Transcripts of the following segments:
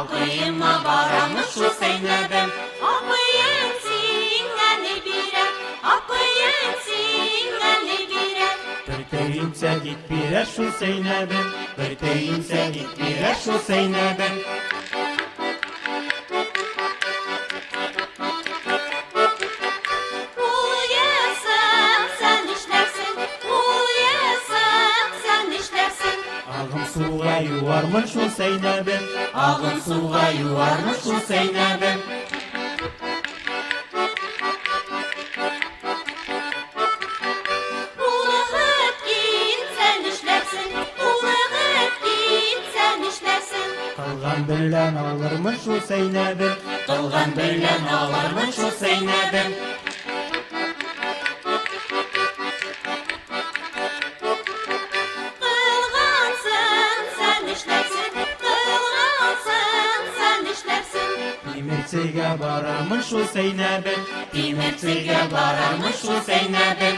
Akıyıma baramış şu Zeynep'im. Akıyım singenli bire, akıyım singenli bire. Bırteyimse git bire şu Zeynep'im. Bırteyimse git bire şu Zeynep'im. Ağım suğa yuvarmış şu Zeynep'im. Ağım suğa yuvarmış şu Zeynep'im. Kılgan bilen ağlarmış şu Zeynep'im. Kılgan bilen ağlarmış şu Zeynep'im. Demirciga bararmış şu Zeynep'im. Demirciga bararmış şu Zeynep'im.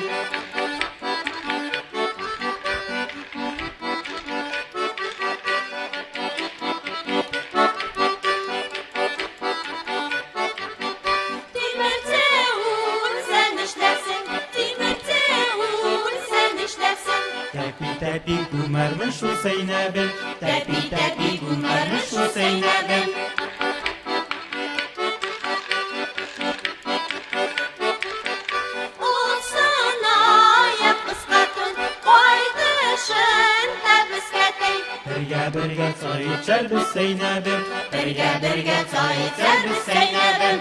Tepi tepi kumarmış şu Zeynep'im. Tepi tepi kumarmış şu Zeynep'im. Birge çay içer biz Zeynep'im. Birge çay içer biz Zeynep'im.